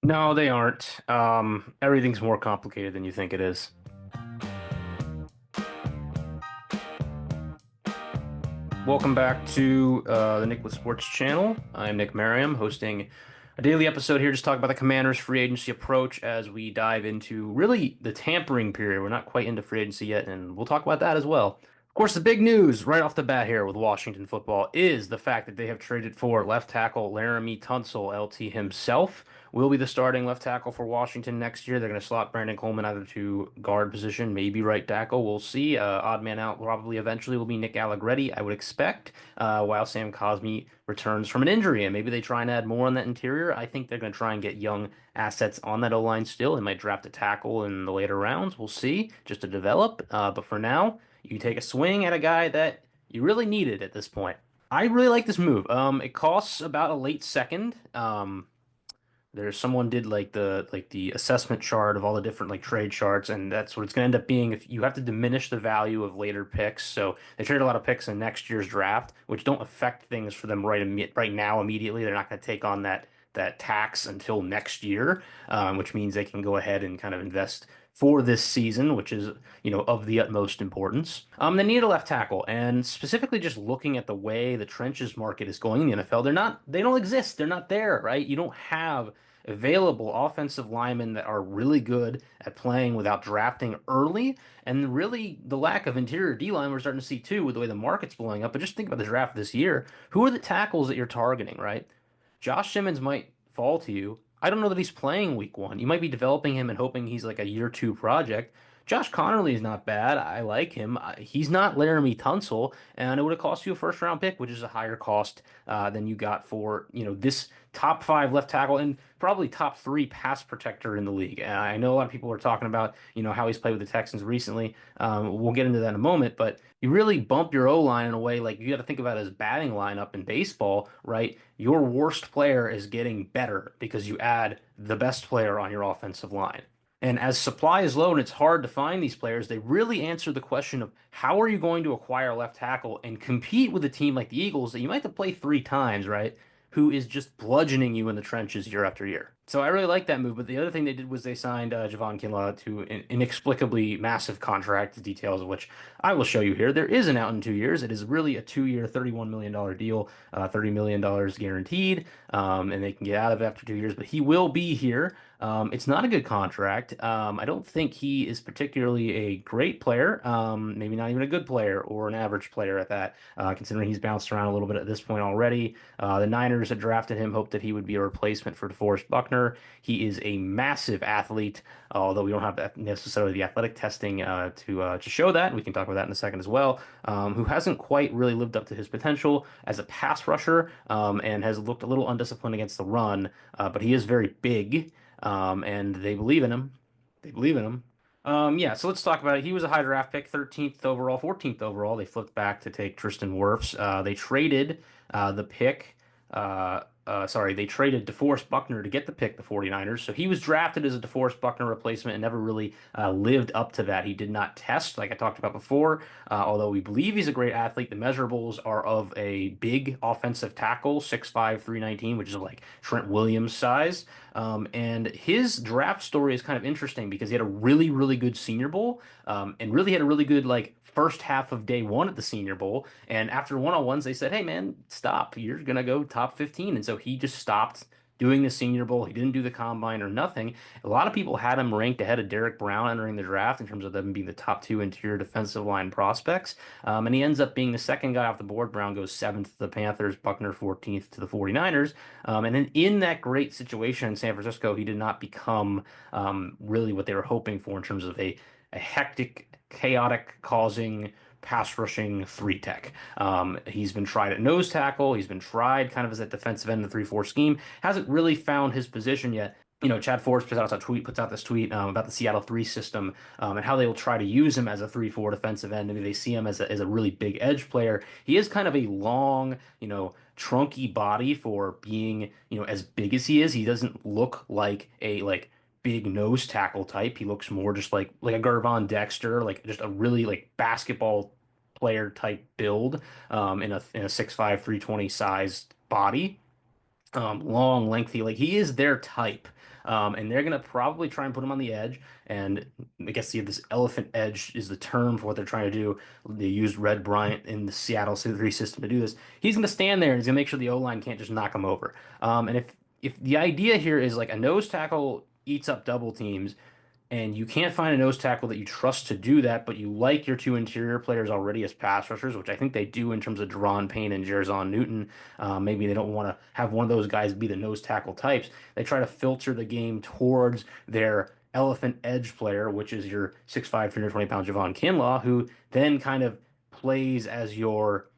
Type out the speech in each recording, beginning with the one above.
No, they aren't. Everything's more complicated than you think it is. Welcome back to the Nicholas Sports Channel. I'm Nick Merriam, hosting a daily episode here, just talk about the Commanders' free agency approach as we dive into really the tampering period. We're not quite into free agency yet, and we'll talk about that as well. Of course, the big news right off the bat here with Washington football is the fact that they have traded for left tackle Laramie Tunsil. LT himself will be the starting left tackle for Washington next year. They're going to slot Brandon Coleman either to guard position, maybe right tackle. We'll see. Odd man out probably eventually will be Nick Allegretti, I would expect, while Sam Cosmi returns from an injury. And maybe they try and add more on that interior. I think they're going to try and get young assets on that O-line still. They might draft a tackle in the later rounds. We'll see, just to develop. But for now, you take a swing at a guy that you really needed at this point. I really like this move. It costs about a late second. There's someone did like the assessment chart of all the different like trade charts, and that's what it's going to end up being. If you have to diminish the value of later picks, so they trade a lot of picks in next year's draft, which don't affect things for them right now immediately. They're not going to take on that tax until next year, which means they can go ahead and kind of invest for this season, which is, of the utmost importance. They need a left tackle, and specifically just looking at the way the trenches market is going in the NFL, they don't exist. They're not there, right? You don't have available offensive linemen that are really good at playing without drafting early, and really the lack of interior D line we're starting to see too with the way the market's blowing up. But just think about the draft this year. Who are the tackles that you're targeting, right? Josh Simmons might fall to you. I don't know that he's playing week one. You might be developing him and hoping he's like a year two project. Josh Connerly is not bad. I like him. He's not Laramie Tunsil, and it would have cost you a first round pick, which is a higher cost than you got for this top five left tackle and probably top three pass protector in the league. I know a lot of people are talking about how he's played with the Texans recently. We'll get into that in a moment, but you really bump your O line in a way like you got to think about it as batting lineup in baseball, right? Your worst player is getting better because you add the best player on your offensive line. And as supply is low and it's hard to find these players, they really answer the question of how are you going to acquire left tackle and compete with a team like the Eagles that you might have to play three times, right? Who is just bludgeoning you in the trenches year after year. So I really like that move. But the other thing they did was they signed Javon Kinlaw to an inexplicably massive contract, the details of which I will show you here. There is an out in 2 years. It is really a 2 year, $31 million deal, $30 million guaranteed, and they can get out of it after 2 years. But he will be here. It's not a good contract. I don't think he is particularly a great player, maybe not even a good player or an average player at that, considering he's bounced around a little bit at this point already. The Niners had drafted him, hoped that he would be a replacement for DeForest Buckner. He is a massive athlete, although we don't have necessarily the athletic testing to show that. We can talk about that in a second as well. Who hasn't quite really lived up to his potential as a pass rusher, and has looked a little undisciplined against the run, but he is very big, and they believe in him. They believe in him. Yeah, so let's talk about it. He was a high draft pick, 13th overall, 14th overall. They flipped back to take Tristan Wirfs. They traded the pick. Sorry, they traded DeForest Buckner to get the pick, the 49ers. So he was drafted as a DeForest Buckner replacement and never really lived up to that. He did not test, like I talked about before. Although we believe he's a great athlete, the measurables are of a big offensive tackle, 6'5", 319, which is like Trent Williams size. And his draft story is kind of interesting because he had a really, really good Senior Bowl, and really had a really good like first half of day one at the Senior Bowl. And after one-on-ones, they said, "Hey, man, stop. You're gonna go top 15." And so he just stopped doing the Senior Bowl. He didn't do the combine or nothing. A lot of people had him ranked ahead of Derek Brown entering the draft in terms of them being the top two interior defensive line prospects. And he ends up being the second guy off the board. Brown goes seventh to the Panthers, Buckner 14th to the 49ers. And then in that great situation in San Francisco, he did not become really what they were hoping for in terms of a hectic, chaotic, causing pass rushing three tech. He's been tried at nose tackle. He's been tried kind of as a defensive end in the 3-4 scheme. Hasn't really found his position yet. Chad Forbes puts out this tweet about the Seattle 3 system, and how they will try to use him as a 3-4 defensive end. Maybe they see him as a really big edge player. He is kind of a long, trunky body for being, as big as he is. He doesn't look like a big nose tackle type. He looks more just like a Gervon Dexter, like just a really like basketball player type build, in a 6'5", 320 sized body. long, lengthy. Like he is their type. And they're gonna probably try and put him on the edge. And I guess this elephant edge is the term for what they're trying to do. They used Red Bryant in the Seattle 3 system to do this. He's gonna stand there and he's gonna make sure the O-line can't just knock him over. And if the idea here is like a nose tackle eats up double teams, and you can't find a nose tackle that you trust to do that, but you like your two interior players already as pass rushers, which I think they do in terms of Deron Payne and Jerzon Newton. Maybe they don't want to have one of those guys be the nose tackle types. They try to filter the game towards their elephant edge player, which is your 6'5", 320 pound Javon Kinlaw, who then kind of plays as your,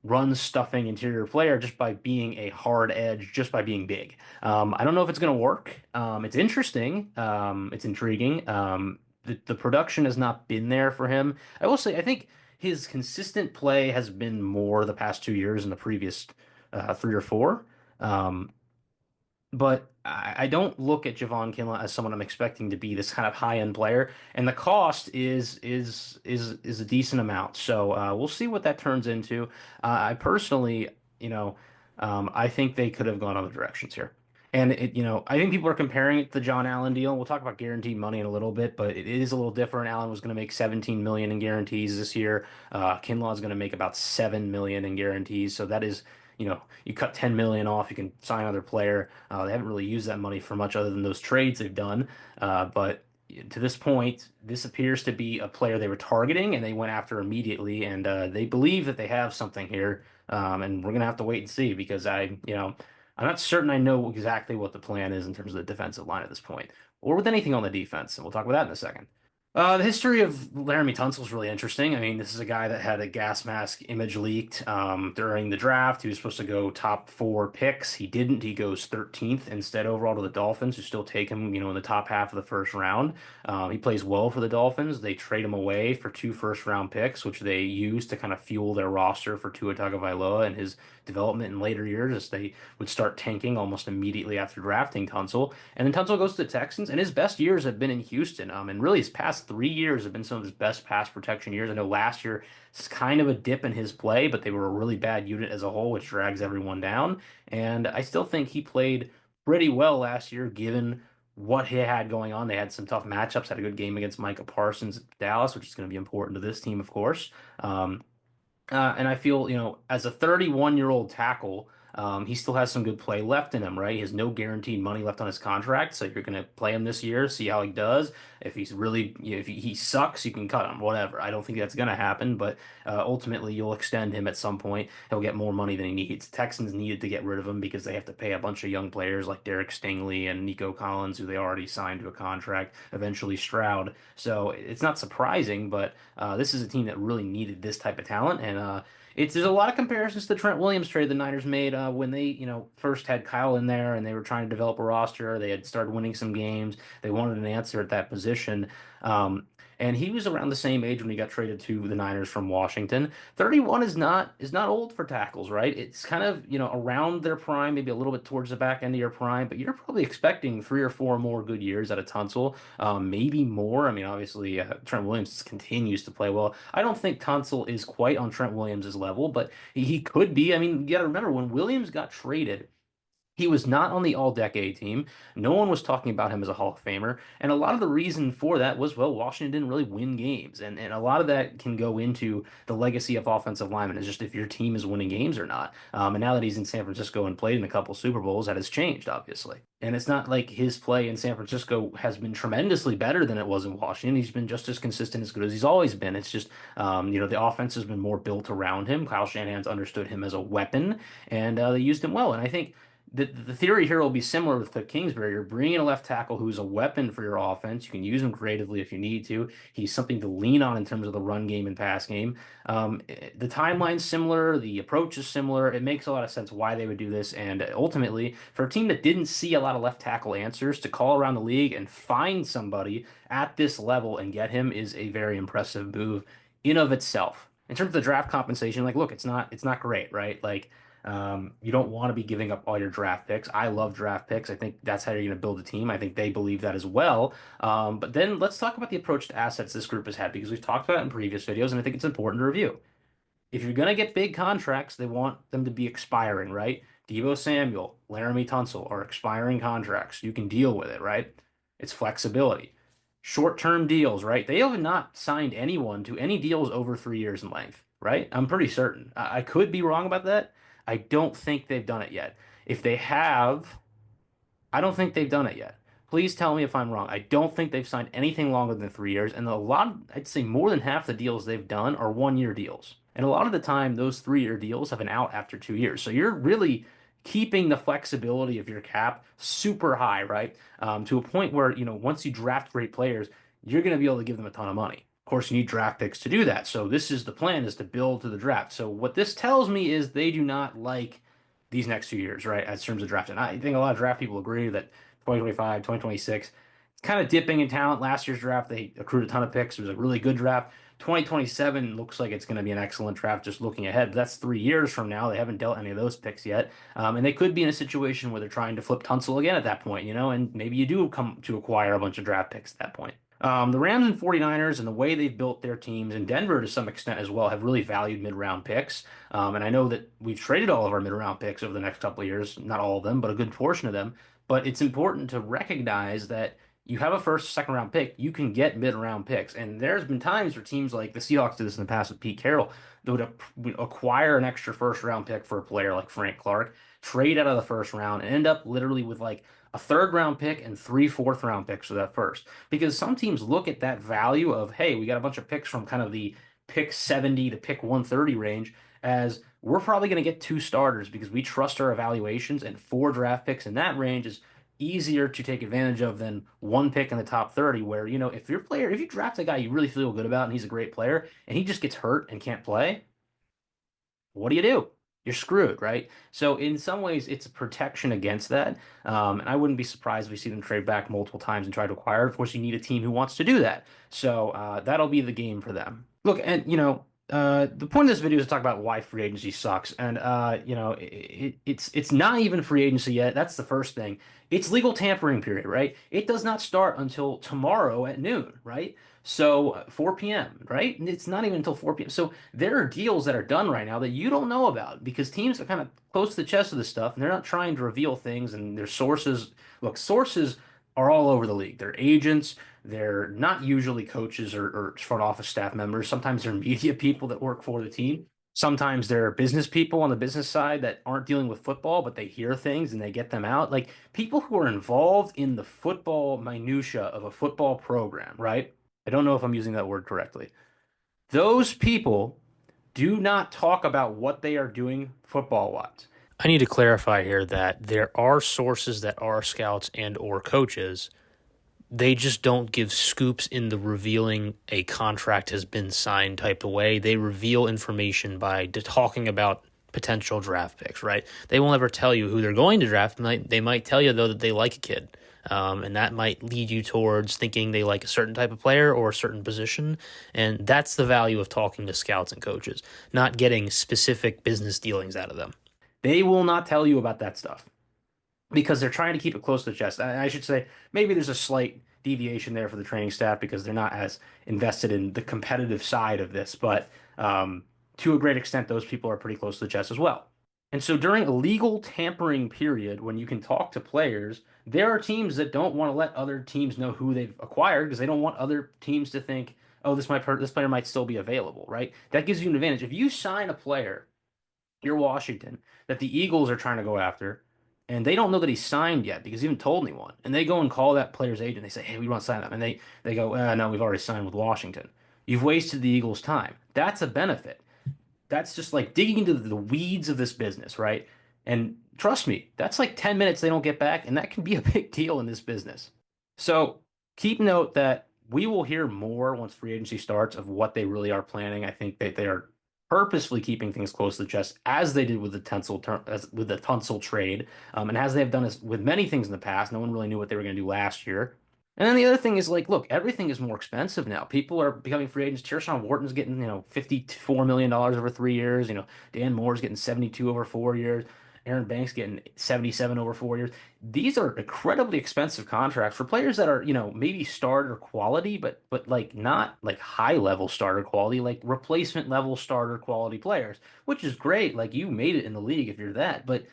run stuffing interior player just by being a hard edge, just by being big. I don't know if it's going to work. It's interesting. It's intriguing. The production has not been there for him. I will say, I think his consistent play has been more the past 2 years than the previous 3 or 4. Um, but I don't look at Javon Kinlaw as someone I'm expecting to be this kind of high-end player, and the cost is a decent amount. So we'll see what that turns into. I personally, I think they could have gone other directions here. And I think people are comparing it to the John Allen deal. We'll talk about guaranteed money in a little bit, but it is a little different. Allen was going to make 17 million in guarantees this year. Kinlaw is going to make about 7 million in guarantees. So that is, you cut 10 million off, you can sign another player. They haven't really used that money for much other than those trades they've done. But to this point, this appears to be a player they were targeting and they went after immediately. And they believe that they have something here. And we're gonna have to wait and see because I'm not certain I know exactly what the plan is in terms of the defensive line at this point, or with anything on the defense. And we'll talk about that in a second. The history of Laramie Tunsil is really interesting. I mean, this is a guy that had a gas mask image leaked during the draft. He was supposed to go top 4 picks. He didn't. He goes 13th instead overall to the Dolphins, who still take him, in the top half of the first round. He plays well for the Dolphins. They trade him away for 2 first-round picks, which they use to kind of fuel their roster for Tua Tagovailoa and his development in later years as they would start tanking almost immediately after drafting Tunsil. And then Tunsil goes to the Texans, and his best years have been in Houston. And really his past 3 years have been some of his best pass protection years. I know last year it's kind of a dip in his play, but they were a really bad unit as a whole, which drags everyone down. And I still think he played pretty well last year, given what he had going on. They had some tough matchups, had a good game against Micah Parsons at Dallas, which is going to be important to this team, of course. And I feel, as a 31-year-old tackle, he still has some good play left in him, right? He has no guaranteed money left on his contract, so you're going to play him this year, see how he does. If he's really, if he sucks, you can cut him, whatever. I don't think that's going to happen, but ultimately you'll extend him at some point. He'll get more money than he needs. Texans needed to get rid of him because they have to pay a bunch of young players like Derek Stingley and Nico Collins, who they already signed to a contract, eventually Stroud. So it's not surprising, but this is a team that really needed this type of talent, and there's a lot of comparisons to the Trent Williams trade the Niners made when they first had Kyle in there and they were trying to develop a roster. They had started winning some games. They wanted an answer at that position. Um, and he was around the same age when he got traded to the Niners from Washington. 31 is not old for tackles, right? It's kind of, around their prime, maybe a little bit towards the back end of your prime, but you're probably expecting 3 or 4 more good years out of Tunsil, maybe more. I mean, obviously, Trent Williams continues to play well. I don't think Tunsil is quite on Trent Williams' level, but he could be. I mean, you got to remember when Williams got traded. He was not on the all-decade team. No one was talking about him as a Hall of Famer. And a lot of the reason for that was, well, Washington didn't really win games. And a lot of that can go into the legacy of offensive linemen, is just if your team is winning games or not. And now that he's in San Francisco and played in a couple Super Bowls, that has changed, obviously. And it's not like his play in San Francisco has been tremendously better than it was in Washington. He's been just as consistent, as good as he's always been. It's just, the offense has been more built around him. Kyle Shanahan's understood him as a weapon, and they used him well. And I think the theory here will be similar with the Kingsbury. You're bringing a left tackle who's a weapon for your offense. You can use him creatively if you need to. He's something to lean on in terms of the run game and pass game. The timeline's similar. The approach is similar. It makes a lot of sense why they would do this. And ultimately, for a team that didn't see a lot of left tackle answers, to call around the league and find somebody at this level and get him is a very impressive move in of itself. In terms of the draft compensation, like, look, it's not great, right? Like, you don't want to be giving up all your draft picks. I love draft picks. I think that's how you're going to build a team. I think they believe that as well. But then let's talk about the approach to assets this group has had because we've talked about it in previous videos, and I think it's important to review. If you're going to get big contracts, they want them to be expiring, right? Deebo Samuel, Laramie Tunsil are expiring contracts. You can deal with it, right? It's flexibility. Short-term deals, right? They have not signed anyone to any deals over 3 years in length, right? I'm pretty certain. I could be wrong about that. I don't think they've done it yet. If they have, I don't think they've done it yet. Please tell me if I'm wrong. I don't think they've signed anything longer than 3 years, and a lot, I'd say more than half the deals they've done are 1 year deals. And a lot of the time, those 3 year deals have an out after 2 years. So you're really keeping the flexibility of your cap super high, right? To a point where, once you draft great players, you're going to be able to give them a ton of money. Of course, you need draft picks to do that. So this is the plan, is to build to the draft. So what this tells me is they do not like these next 2 years, right, as terms of draft. And I think a lot of draft people agree that 2025, 2026, it's kind of dipping in talent. Last year's draft, they accrued a ton of picks. It was a really good draft. 2027 looks like it's going to be an excellent draft just looking ahead. But that's 3 years from now. They haven't dealt any of those picks yet. And they could be in a situation where they're trying to flip Tunsil again at that point, and maybe you do come to acquire a bunch of draft picks at that point. The Rams and 49ers and the way they've built their teams, and Denver to some extent as well, have really valued mid-round picks. And I know that we've traded all of our mid-round picks over the next couple of years, not all of them, but a good portion of them. But it's important to recognize that you have a first, second round pick, you can get mid-round picks. And there's been times where teams like the Seahawks did this in the past with Pete Carroll, they would acquire an extra first round pick for a player like Frank Clark, trade out of the first round, and end up literally with like a third round pick and three fourth round picks for that first. Because some teams look at that value of, hey, we got a bunch of picks from kind of the pick 70 to pick 130 range as we're probably going to get two starters because we trust our evaluations, and four draft picks in that range is easier to take advantage of than one pick in the top 30 where, if you draft a guy you really feel good about and he's a great player and he just gets hurt and can't play, what do you do? You're screwed, right? So in some ways, it's a protection against that. And I wouldn't be surprised if we see them trade back multiple times and try to acquire. Of course, you need a team who wants to do that. So that'll be the game for them. Look, and the point of this video is to talk about why free agency sucks. And it's not even free agency yet. That's the first thing. It's legal tampering period, right? It does not start until tomorrow at noon, right? So 4 p.m., right? It's not even until 4 p.m. So there are deals that are done right now that you don't know about because teams are kind of close to the chest of this stuff and they're not trying to reveal things and their sources. Look, sources are all over the league. They're agents. They're not usually coaches or front office staff members. Sometimes they're media people that work for the team. Sometimes there are business people on the business side that aren't dealing with football, but they hear things and they get them out. Like people who are involved in the football minutia of a football program, right? I don't know if I'm using that word correctly. Those people do not talk about what they are doing football-wise. I need to clarify here that there are sources that are scouts and or coaches. They just don't give scoops in the revealing a contract has been signed type of way. They reveal information by talking about potential draft picks, right? They won't ever tell you who they're going to draft. They might tell you, though, that they like a kid. And that might lead you towards thinking they like a certain type of player or a certain position. And that's the value of talking to scouts and coaches, not getting specific business dealings out of them. They will not tell you about that stuff because they're trying to keep it close to the chest. I should say maybe there's a slight deviation there for the training staff because they're not as invested in the competitive side of this, but to a great extent, those people are pretty close to the chest as well. And so during a legal tampering period, when you can talk to players, there are teams that don't want to let other teams know who they've acquired because they don't want other teams to think, oh, this player might still be available, right? That gives you an advantage. If you sign a player, you're Washington, that the Eagles are trying to go after, and they don't know that he's signed yet because he hasn't told anyone. And they go and call that player's agent. They say, hey, we want to sign him. And they go, no, we've already signed with Washington. You've wasted the Eagles' time. That's a benefit. That's just like digging into the weeds of this business, right? And trust me, that's like 10 minutes they don't get back, and that can be a big deal in this business. So keep note that we will hear more once free agency starts of what they really are planning. I think that they are purposefully keeping things close to the chest, as they did with the Tunsil trade, and as they have done this with many things in the past. No one really knew what they were going to do last year. And then the other thing is like, look, everything is more expensive now. People are becoming free agents. Tershawn Wharton's getting, $54 million over 3 years. Dan Moore's getting 72 over 4 years. Aaron Banks getting 77 over 4 years. These are incredibly expensive contracts for players that are, maybe starter quality, but like not like high level starter quality, like replacement level starter quality players, which is great. Like you made it in the league if you're that, but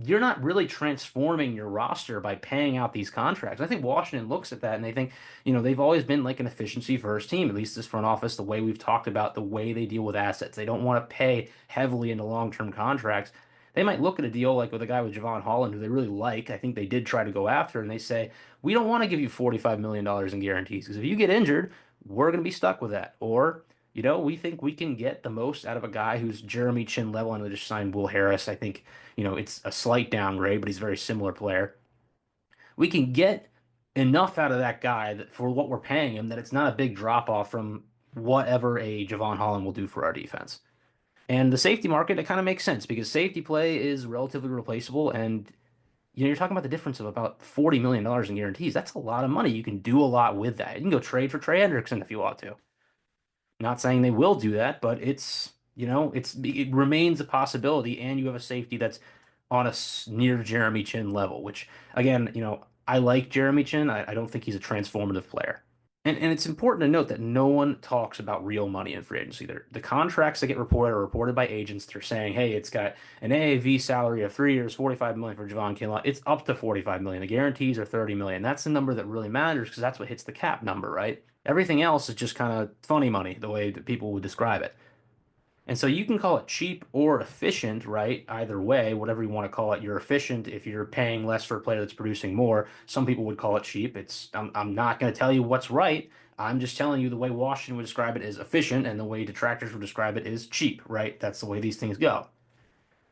you're not really transforming your roster by paying out these contracts. I think Washington looks at that and they think, they've always been like an efficiency first team, at least this front office, the way we've talked about the way they deal with assets. They don't want to pay heavily into long-term contracts. They might look at a deal like with a guy with Javon Holland, who they really like. I think they did try to go after, and they say, we don't want to give you $45 million in guarantees because if you get injured, we're going to be stuck with that. Or, we think we can get the most out of a guy who's Jeremy Chin level. And they just signed Will Harris. I think it's a slight downgrade, but he's a very similar player. We can get enough out of that guy that for what we're paying him that it's not a big drop off from whatever a Javon Holland will do for our defense. And the safety market, it kind of makes sense because safety play is relatively replaceable. And, you're talking about the difference of about $40 million in guarantees. That's a lot of money. You can do a lot with that. You can go trade for Trey Hendrickson if you want to. Not saying they will do that, but it remains a possibility, and you have a safety that's on near Jeremy Chin level, which again, I like Jeremy Chin. I don't think he's a transformative player. And it's important to note that no one talks about real money in free agency. The contracts that get reported are reported by agents. They're saying, hey, it's got an AAV salary of 3 years, 45 million for Javon Kinlaw. It's up to 45 million. The guarantees are 30 million. That's the number that really matters because that's what hits the cap number, right? Everything else is just kind of funny money, the way that people would describe it. And so you can call it cheap or efficient, right? Either way, whatever you want to call it, you're efficient if you're paying less for a player that's producing more. Some people would call it cheap. I'm not going to tell you what's right. I'm just telling you the way Washington would describe it is efficient, and the way detractors would describe it is cheap, right? That's the way these things go.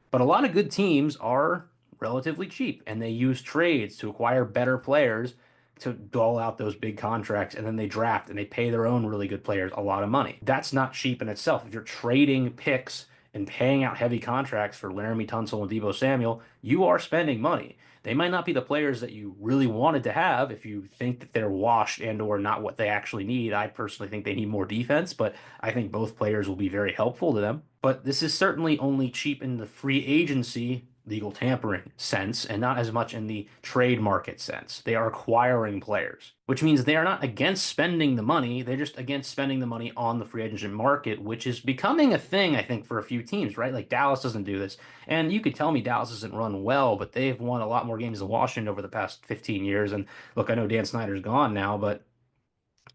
But a lot of good teams are relatively cheap, and they use trades to acquire better players to dole out those big contracts, and then they draft and they pay their own really good players a lot of money. That's not cheap in itself. If you're trading picks and paying out heavy contracts for Laramie Tunsil and Deebo Samuel, you are spending money. They might not be the players that you really wanted to have if you think that they're washed and or not what they actually need. I personally think they need more defense, but I think both players will be very helpful to them. But this is certainly only cheap in the free agency legal tampering sense and not as much in the trade market sense. They are acquiring players, which means they are not against spending the money. They're just against spending the money on the free agent market, which is becoming a thing, I think, for a few teams, right? Like Dallas doesn't do this. And you could tell me Dallas doesn't run well, but they've won a lot more games than Washington over the past 15 years. And look, I know Dan Snyder's gone now, but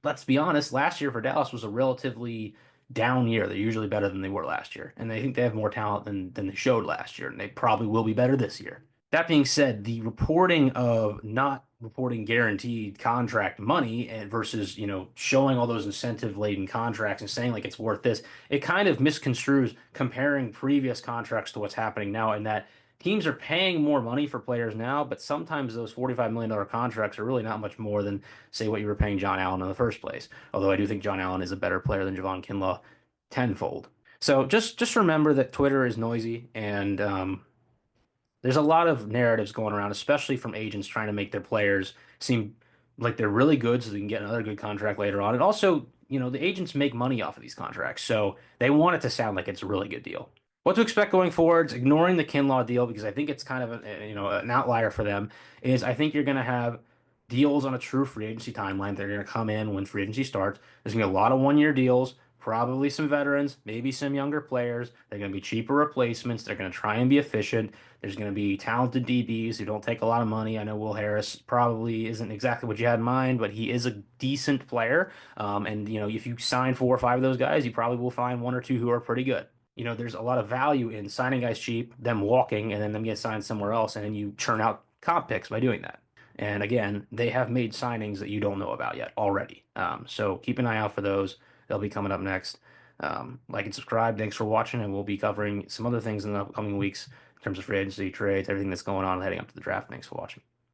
let's be honest, last year for Dallas was a relatively down year. They're usually better than they were last year, and they think they have more talent than they showed last year, and they probably will be better this year. That being said, the reporting of not reporting guaranteed contract money and versus, showing all those incentive-laden contracts and saying like it's worth this, it kind of misconstrues comparing previous contracts to what's happening now, in that teams are paying more money for players now, but sometimes those $45 million contracts are really not much more than, say, what you were paying John Allen in the first place. Although I do think John Allen is a better player than Javon Kinlaw tenfold. So just remember that Twitter is noisy, and there's a lot of narratives going around, especially from agents trying to make their players seem like they're really good so they can get another good contract later on. And also, the agents make money off of these contracts, so they want it to sound like it's a really good deal. What to expect going forwards, ignoring the Kinlaw deal because I think it's kind of an outlier for them, is I think you're going to have deals on a true free agency timeline. They're going to come in when free agency starts. There's going to be a lot of one-year deals, probably some veterans, maybe some younger players. They're going to be cheaper replacements. They're going to try and be efficient. There's going to be talented DBs who don't take a lot of money. I know Will Harris probably isn't exactly what you had in mind, but he is a decent player. And if you sign 4 or 5 of those guys, you probably will find 1 or 2 who are pretty good. There's a lot of value in signing guys cheap, them walking, and then them get signed somewhere else, and then you churn out comp picks by doing that. And again, they have made signings that you don't know about yet already. So keep an eye out for those. They'll be coming up next. Like and subscribe. Thanks for watching, and we'll be covering some other things in the upcoming weeks in terms of free agency, trades, everything that's going on heading up to the draft. Thanks for watching.